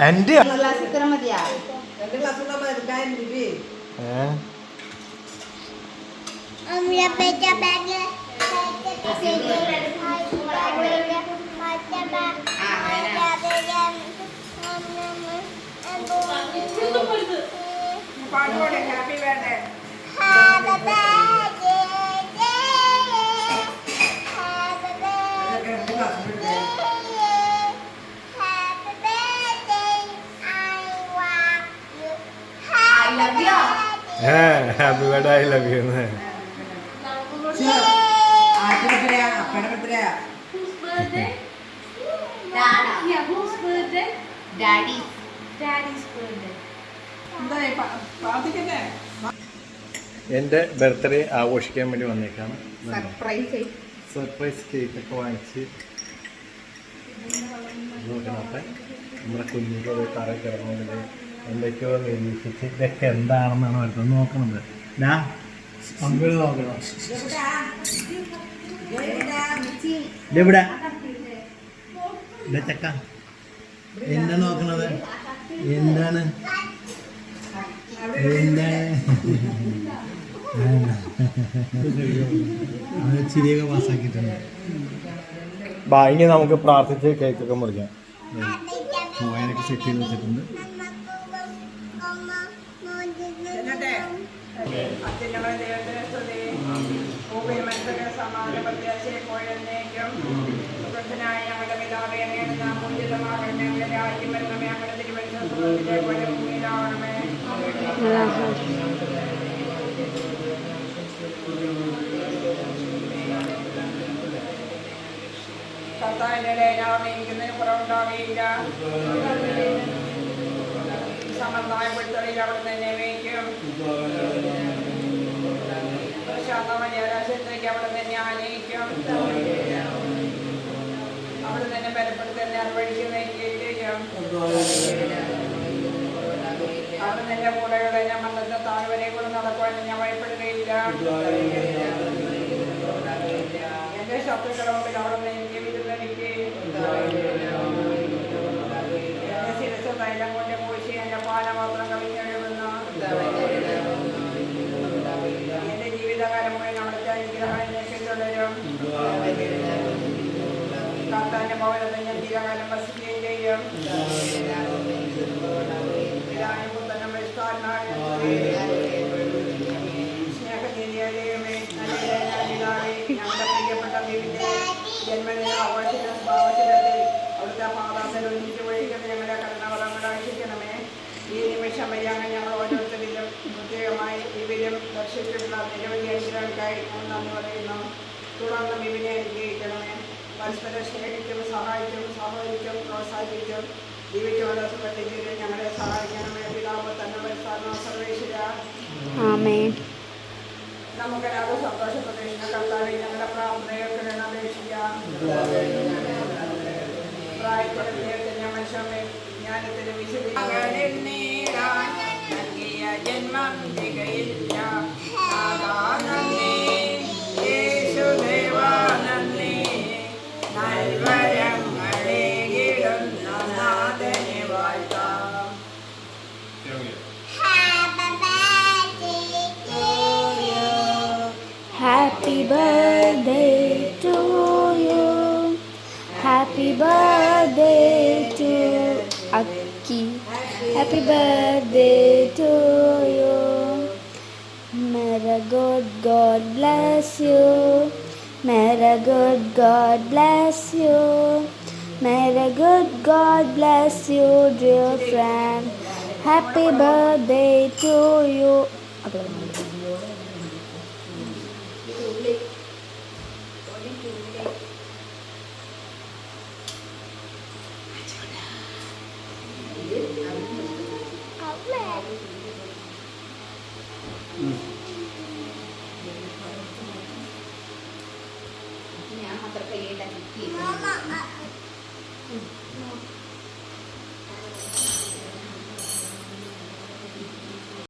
എന്റെ happy birthday happy birthday I love you എൻ്റെ birthday ആഘോഷിക്കാൻ വേണ്ടി വന്നേക്കാണ്. സർപ്രൈസ് കേക്കൊക്കെ വാങ്ങിച്ച് നോക്കണത്തെ നമ്മുടെ കുഞ്ഞിൻ്റെ തറ കിടന്നുകൊണ്ട് എന്തൊക്കെയോ നിരീക്ഷിച്ച് ഇതൊക്കെ എന്താണെന്നാണ് വരുന്നത് നോക്കണത്. ഞാൻ പങ്കുകൾ നോക്കണം. ഇതെവിടെ ചക്ക എന്താ നോക്കണത്? എന്താണ് ചിരിയൊക്കെ പാസ്സാക്കിയിട്ടുണ്ട്. ഇനി നമുക്ക് പ്രാർത്ഥിച്ച് കേക്കൊക്കെ മുറിക്കാം. ചോയനൊക്കെ സെറ്റ് ചെയ്ത് വെച്ചിട്ടുണ്ട്. കർത്താവിനേക്കുന്നതിന് കുറവുണ്ടാവുകയില്ല. സമന്തായപ്പെടുത്തലിൽ അവിടെ തന്നെ വയ്ക്കും. പ്രശാന്തമര്യാദാശത്തേക്ക് അവിടെ തന്നെ ആനയിക്കും. അവിടെ തന്നെ ബലപ്പെടുത്തി നിർവഹിച്ച് നയിക്കുകയും അവിടെ നിന്റെ കൂടെയുള്ള ഞാൻ മണ്ഡലത്തെ താഴ്വരെ കൂടെ നടക്കുവാൻ ഞാൻ ഭയപ്പെടുകയില്ല. എന്റെ ശത്രുക്കളുടെ മുമ്പിൽ അവിടെ നിന്ന് എനിക്ക് വിരുദ്ധനിക്ക്. എന്റെ ശിരസ് തൈലം കൊണ്ട് പൂശി എന്റെ പാനപാത്രം കവിഞ്ഞൊഴുകുന്നു. എന്റെ ജീവിതകാലം മുഴുവൻ അവിടുത്തെ അനുഗ്രഹം എനിക്ക് തുടരും. കർത്താവിന്റെ ഭവനത്തിൽ ഞാൻ ചിരകാലം വസിക്കുകയും ചെയ്യും. സ്നേഹജീവിയാലയമേ ഞങ്ങളുടെ പ്രിയപ്പെട്ട ദൈവത്തിന്റെ ജന്മദിന ആഘോഷത്തിൽ അവിടുത്തെ പാദാസൽ ഒന്നിച്ച് വഴിക്കുന്ന ഞങ്ങളുടെ കരുണവളങ്ങൾ ആശിക്കണമേ. ഈ നിമിഷം വരെയാണ് ഞങ്ങൾ ഓരോരുത്തരിലും പ്രത്യേകമായി ഇവരും ദർശിച്ചിട്ടുള്ള നിരവധി അനുഗ്രഹങ്ങൾക്കായി നന്ദി പറയുന്നു. തുടർന്നും ഇവനെ അനുഗ്രഹിക്കണമേ. പരസ്പരം സ്നേഹിച്ചും സഹായിച്ചും സഹകരിച്ചും പ്രോത്സാഹിപ്പിച്ചും ജീവിച്ചുകൊണ്ട് സുഖത്തിലും ഞങ്ങളെ സഹായിക്കണമേ. പിതാവ് തന്നെ പരിസ്ഥാനോ സർവേശ്വര. നമുക്കെല്ലാവരും സന്തോഷ പ്രദേശിക്കുന്ന കർത്താവെ ഞങ്ങളുടെ പ്രാർത്ഥനകൾക്ക് അപേക്ഷിക്കാം. പ്രായത്തിലെ മനുഷ്യമേ ജ്ഞാനത്തിന് നൽകിയ ജന്മം തികയില്ല. യേശുദേവാനന്ദി നൽവരങ്ങളെ കിടുന്ന നാഥനെ വാഴ്ത്താം. Happy birthday to you. Happy birthday to Akki. Happy birthday to you. May the good God bless you. May the good God bless you. May the good God bless you, dear friend. Happy birthday to you.